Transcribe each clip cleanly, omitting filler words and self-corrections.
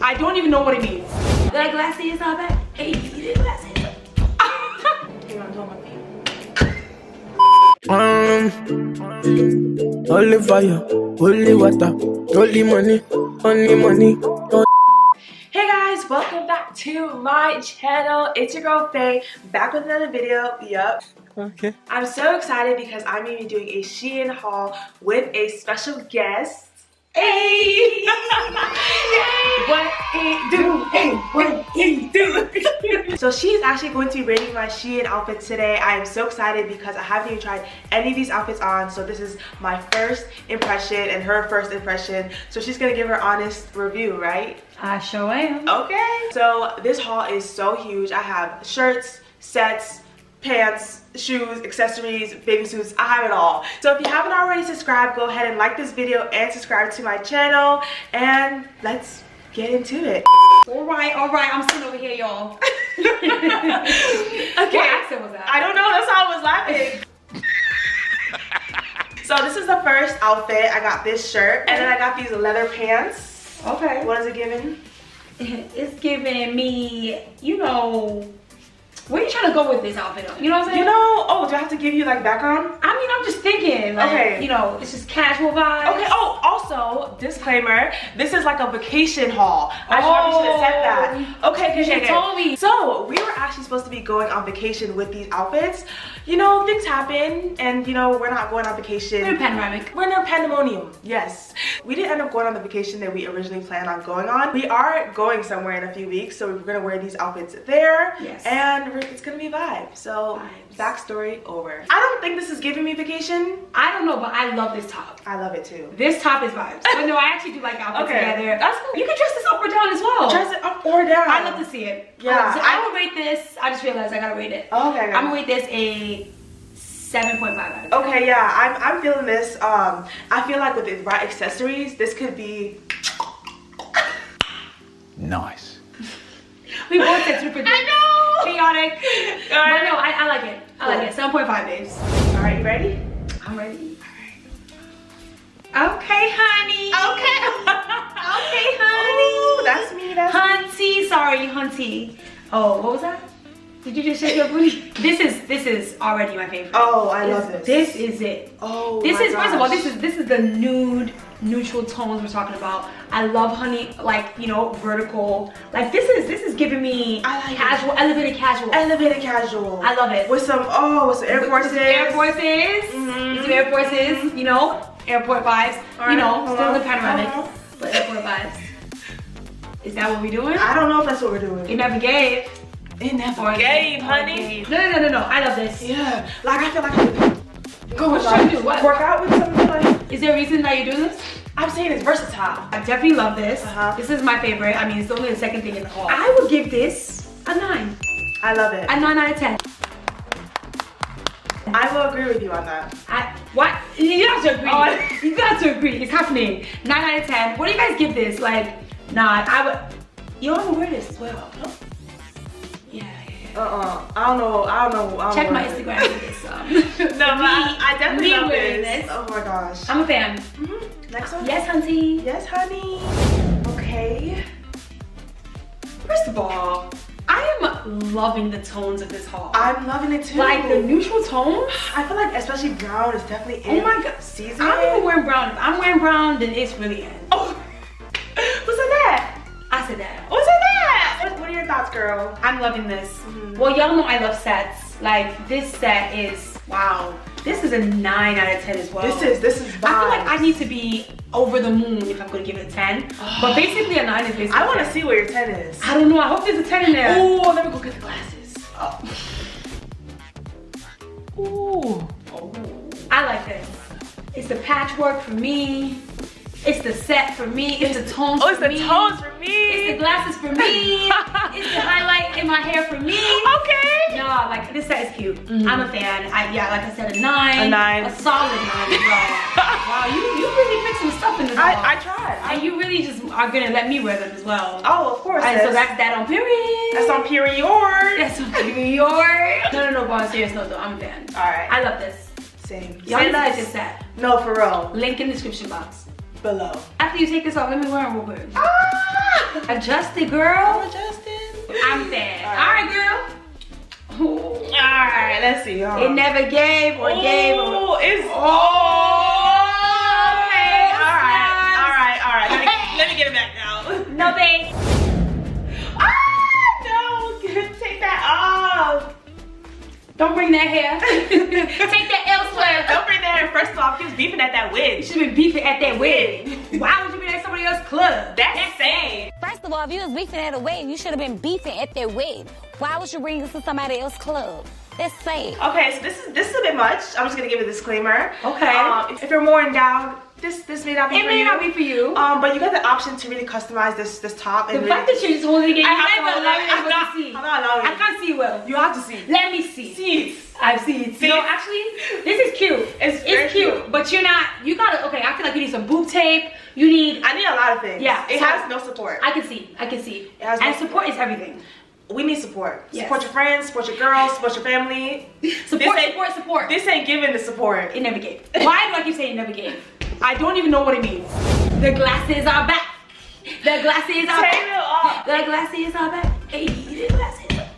I don't even know what it means. The glassy is not bad. Hey, the glassy. Hang on, my feet. Holy fire, holy water, holy money, only money. Hey guys, welcome back to my channel. It's your girl Faye, back with another video. Yup. Okay. I'm so excited because I'm going to be doing a Shein haul with a special guest. Hey! What it do? Hey, what it do? So she's actually going to be rating my Shein outfits today. I am so excited because I haven't even tried any of these outfits on. So this is my first impression and her first impression. So she's going to give her honest review, right? I sure am. Okay. So this haul is so huge. I have shirts, sets, pants, shoes, accessories, bathing suits. I have it all. So if you haven't already subscribed, go ahead and like this video and subscribe to my channel, and let's get into it. All right. I'm sitting over here, y'all. Okay. What accent was that? I don't know. That's how I was laughing. So this is the first outfit. I got this shirt, and then I got these leather pants. Okay. What is it giving? It's giving me, you know, where you trying to go with this outfit? You know what I'm saying? You know, oh, do I have to give you like background? I mean, I'm just thinking, like, Okay. you know, it's just casual vibes. Okay, oh, also, disclaimer, this is like a vacation haul. I probably should have said that. Okay, You should have told me. So, we were actually supposed to be going on vacation with these outfits. You know, things happen, and you know, we're not going on vacation. We're in a pandemic. We're in a pandemonium, yes. We didn't end up going on the vacation that we originally planned on going on. We are going somewhere in a few weeks, so we're gonna wear these outfits there. Yes. And it's gonna be a vibe. So, Vibes. backstory over. I don't think this is giving me vacation. I don't know, but I love this top. I love it too. This top is vibes. But no, I actually do like outfits Okay. together. That's cool. You can dress this up or down as well. Dress it up or down. I love to see it. Yeah, So I would rate this. I just realized I gotta rate it. Okay. I'm gonna rate this a 7.5 out of 10. Okay, yeah, I'm feeling this. I feel like with the right accessories, this could be Nice. We both said super I know. chaotic. All right. But no, I like it. I like it. 7.5, babes. All right, you ready? I'm ready. Okay, honey. Okay. Okay, honey. Ooh, that's me. That's Hunty. Sorry, hunty. Oh, what was that? Did you just shake your booty? This is already my favorite. Oh, I love this. This is it. Oh, This my is first of all, gosh. this is the nude neutral tones we're talking about. I love honey, like, you know, vertical. Like this is giving me I like casual, elevated casual. elevated casual. I love it. With some Air Forces. Air Forces. Mhm. Some Air Forces, you know, airport vibes. All you right, know, hold still on. the panoramic, but airport vibes. Is that what we doing? I don't know if that's what we're doing. It never gave. It never Or gave, or honey. gave. No. I love this. Yeah, like I feel like I could go What with should I do? What? work out with something like. Is there a reason that you're doing this? I'm saying it's versatile. I definitely love this. Uh-huh. This is my favorite. I mean, it's only the second thing in the haul. I would give this a 9. I love it. A 9 out of 10. I will agree with you on that. What? You have to agree. Oh, You got to agree. It's happening. 9 out of 10. What do you guys give this? Like, 9. I would. You all wear this as well. No? Yeah. I don't know. Check my Instagram for this. No, but I definitely me love wearing this. this. Oh my gosh. I'm a fan. Next one? Yes, hunty. Yes, honey. Okay. First of all, I am loving the tones of this haul. I'm loving it too. Like the neutral tones. I feel like especially brown is definitely in Oh my god. season. I'm even wearing brown. If I'm wearing brown, then it's really in. Oh. Who said that? I said that. Who said that? What are your thoughts, girl? I'm loving this. Well, y'all know I love sets. Like this set is wow. This is a 9 out of 10 as well. This is vibes. I feel like I need to be over the moon if I'm gonna give it a 10. But basically a 9 is basically. I want a to 10. see where your 10 is. I don't know. I hope there's a 10 in there. Oh, let me go get the glasses. Ooh. Oh. I like this. It's the patchwork for me. It's the set for me. It's the tones Oh, it's for the me. tones for me. It's the glasses for me. It's the highlight in my hair for me. Okay. No, like this set is cute. I'm a fan. Yeah, like I said, a 9. A 9. A solid 9 as well. Wow, you really picked some stuff in this haul. I tried. And you really just are gonna let me wear them as well. Oh, of course. And so sis. that's that on period. That's on period. That's on period. No, but on a serious note though, I'm a fan. Alright. I love this. Same. Y'all Say need to less. get this set. No, for real. Link in the description box. Below. After you take this off, let me wear them real quick. Ah! Adjusted, girl. Adjusted. I'm fat. All right, girl. All right, let's see. It never gave or gave. Oh, it's okay. All right. Let me get it back now. No, babe. No, take that off. Don't bring that hair. Take that elsewhere. Don't bring that hair. First off, he was beefing at that wig. You should have been beefing at that wedding. Why would you be at somebody else's club? That's insane. First of all, if you was beefing at a wedding, you should have been beefing at their wedding. Why would you bring this to somebody else's club? That's sad. Okay, so this is a bit much. I'm just gonna give a disclaimer. Okay. If you're more endowed, this may not be for you. It may not be for you. But you got the option to really customize this top. And The fact that you're just holding it, I have to hold it. I'm not see. I'm not allowing I it. can't see well. You have to see. Let me see. See. I see it. See? No, actually, this is cute. It's very cute. But you're not, you gotta, okay, I feel like you need some boob tape. You need, I need a lot of things. Yeah, It so- has no support. I can see. It has no And support is everything. We need support. Yes. Support your friends, support your girls, support your family. Support. This ain't giving the support. It never gave. Why do I keep saying it never gave? I don't even know what it means. The glasses are back. The glasses are Take back. it off. The glasses are back. Hey, the glasses are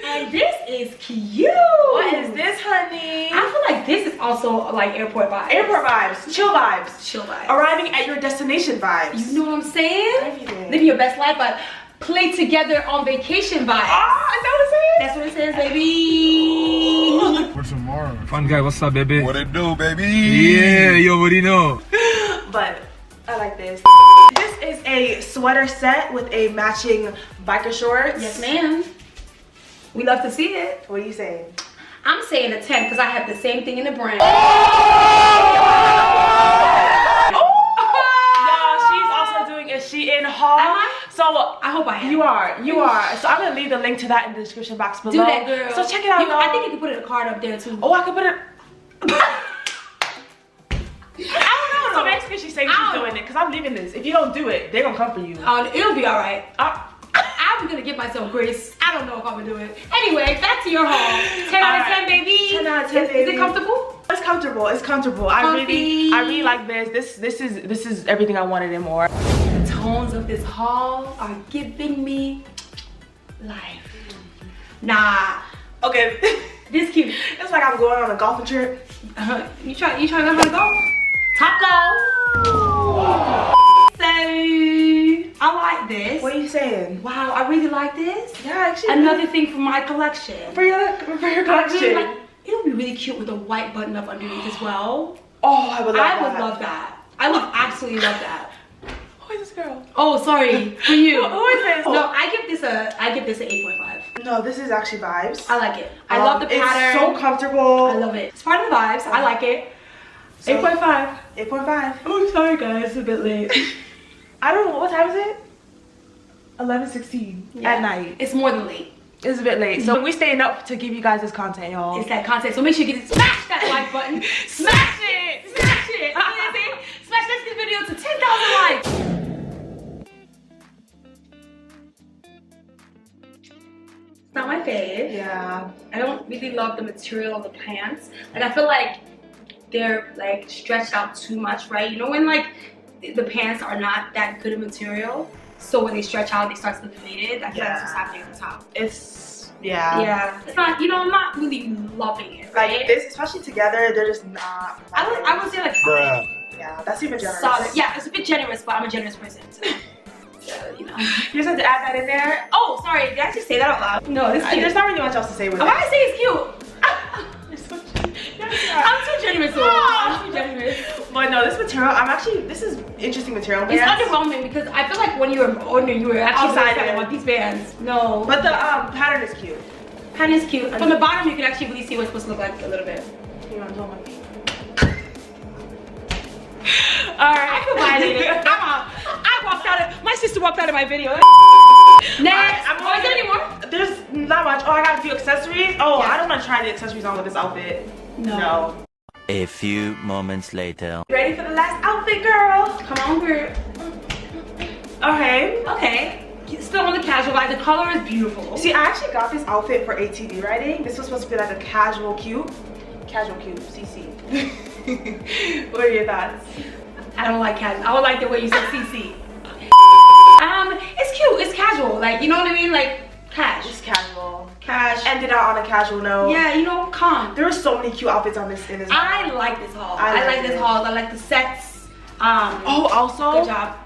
And this is cute. What is this, honey? I feel like this is also like airport vibes. Airport vibes, chill vibes. Chill vibes. Arriving at your destination vibes. You know what I'm saying? Everything. Living your best life, but play together on vacation vibes. Ah, is that what it says? That's what it says, baby. For tomorrow. Fun guy, what's up, baby? What it do, baby? Yeah, you already know. But I like this. This is a sweater set with a matching biker shorts. Yes, ma'am. We love to see it. What are you saying? I'm saying a 10 because I have the same thing in the brand. Y'all, she's also doing a Shein haul. Am I? So I hope I am. You are. So I'm gonna leave the link to that in the description box below. Do that, girl. So check it out, y'all. I think you can put a card up there too. Oh, I could put it. I don't know. So basically, she's saying she's doing it because I'm leaving this. If you don't do it, they're gonna come for you. It'll be all right. I'm gonna give myself grace. I don't know if I'm gonna do it. Anyway, back to your haul. 10 out of 10, baby. 10 out of 10, baby. Is it comfortable? It's comfortable. It's comfortable. I really like this. This is everything I wanted and more. The tones of this haul are giving me life. Nah. Okay. This cute. It's like I'm going on a golfing trip. You trying to learn how to golf? Top golf. So I like this. What are you saying? Wow, I really like this. Yeah, actually. Another thing from my collection. For your collection. It would be really cute with a white button up underneath as well. Oh, I would love that. I would love that. I would absolutely love that. Who is this girl? Oh, sorry. For you. Who is this? No, I give this a 8.5. No, this is actually vibes. I like it. I love the pattern. It's so comfortable. I love it. It's part of the vibes. I like it. So, 8.5. 8.5. Oh, sorry guys, it's a bit late. I don't know, what time is it? 11:16 at night. It's more than late. It's a bit late. So we're staying up to give you guys this content, y'all. It's that content. So make sure you get smash that like button. Smash it! Smash it! Smash this video to 10,000 likes. It's not my fave. Yeah. I don't really love the material of the pants. Like I feel like they're like stretched out too much, right? You know when like the pants are not that good of material, so when they stretch out they start to look faded. I feel like that's what's happening at the top. Yeah. It's not, you know, I'm not really loving it, right? Like this, especially together, they're just not. I would say like Bruh. Yeah, that's even generous. solid. Yeah, it's a bit generous, but I'm a generous person, so you know. You just have to add that in there. Oh, sorry, did I just say that out loud? No, this is cute. There's not really much else to say with I'm it. about to say it's cute. I'm too generous. I'm too generous. But no, this material, this is interesting material. It's underwhelming because I feel like when you were older, you were actually Outside excited it. about these bands. No. But the pattern is cute. Pattern is cute. From the bottom, you can actually really see what it's supposed to look like a little bit. You want to hold my feet? Alright. I feel violated. I'm out. My sister walked out of my video. Next. Is there any more? There's not much. Oh, I got a few accessories. Oh, Yeah. I don't want to try the accessories on with this outfit. No. A few moments later. Ready for the last outfit, girl? Come on, girl. Okay. Okay. Still on the casual vibe. The color is beautiful. See, I actually got this outfit for ATV riding. This was supposed to be like a casual cute. Casual cute, CC. What are your thoughts? I don't like casual. I would like the way you said CC. casual, like, you know what I mean? Like, cash. Just casual. Cash. Ended out on a casual note. Yeah, you know, calm. There were so many cute outfits on this in this haul. I like this haul. I like this haul. I like the sets. Oh, also, good job.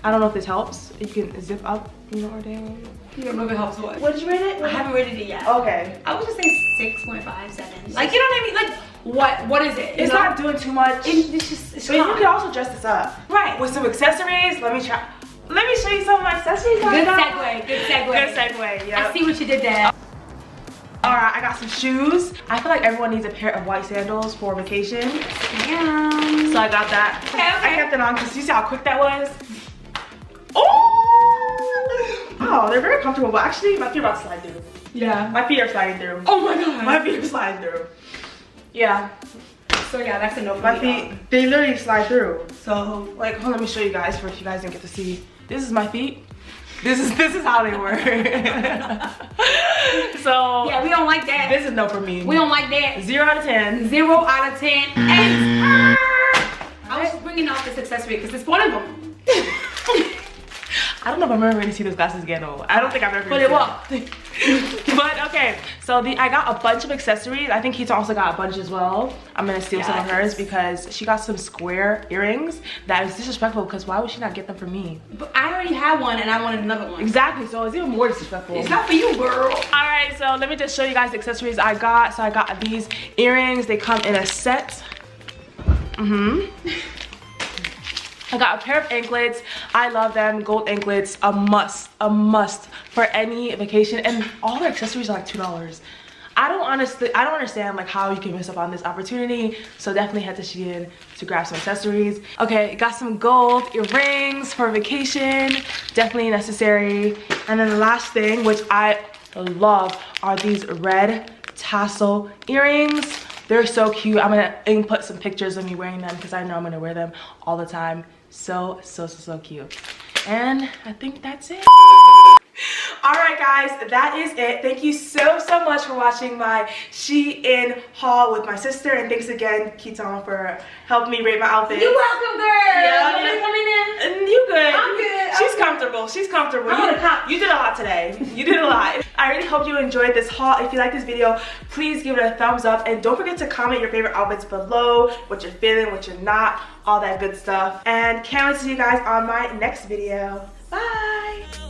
I don't know if this helps. You can zip up, you know, or down. You don't know if it helps what. What did you rate it? I haven't rated it yet. Okay. I would just say 6.5, 7. Like, you know what I mean? Like, what is it? It's not doing too much. It's just, it's But you calm. could also dress this up. Right. With some accessories. Let me show you some of my accessories. Good segue. Good segue. Good segue, yeah. I see what you did there. Alright, I got some shoes. I feel like everyone needs a pair of white sandals for vacation. Damn. So I got that. Okay. I kept it on because you see how quick that was? Oh, they're very comfortable, but actually my feet are about to slide through. Yeah. My feet are sliding through. Oh my god. My feet are sliding through. Yeah. So yeah, that's a no for My me. feet, they literally slide through. So, like, hold on, let me show you guys for if you guys didn't get to see. This is my feet. This is how they work. So Yeah, we don't like that. this is no for me. We don't like that. 0 out of 10. 0 out of 10. And I was bringing out this accessory because it's one of them. I don't know if I'm ever ready to see those glasses again. Though. I don't think I've ever. But it won't. But okay, so I got a bunch of accessories. I think Keita also got a bunch as well. I'm gonna steal some of hers because she got some square earrings that is disrespectful because why would she not get them for me? But I already had one and I wanted another one. Exactly, so it's even more disrespectful. It's not for you, girl. Alright, so let me just show you guys the accessories I got. So I got these earrings. They come in a set. I got a pair of anklets. I love them. Gold anklets, a must for any vacation. And all their accessories are like $2. I don't understand like how you can miss up on this opportunity. So definitely head to Shein to grab some accessories. Okay, got some gold earrings for vacation. Definitely necessary. And then the last thing, which I love, are these red tassel earrings. They're so cute. I'm gonna input some pictures of me wearing them because I know I'm gonna wear them all the time. So cute. And I think that's it. Alright guys, that is it. Thank you so much for watching my Shein haul with my sister, and thanks again Keaton for helping me rate my outfit. You're welcome, girl. Yeah. You come in there? And you good. I'm good. She's comfortable. She's comfortable. I'm gonna cop. You did a lot today. You did a lot. I really hope you enjoyed this haul. If you like this video, please give it a thumbs up, and don't forget to comment your favorite outfits below, what you're feeling, what you're not, all that good stuff. And can't wait to see you guys on my next video. Bye.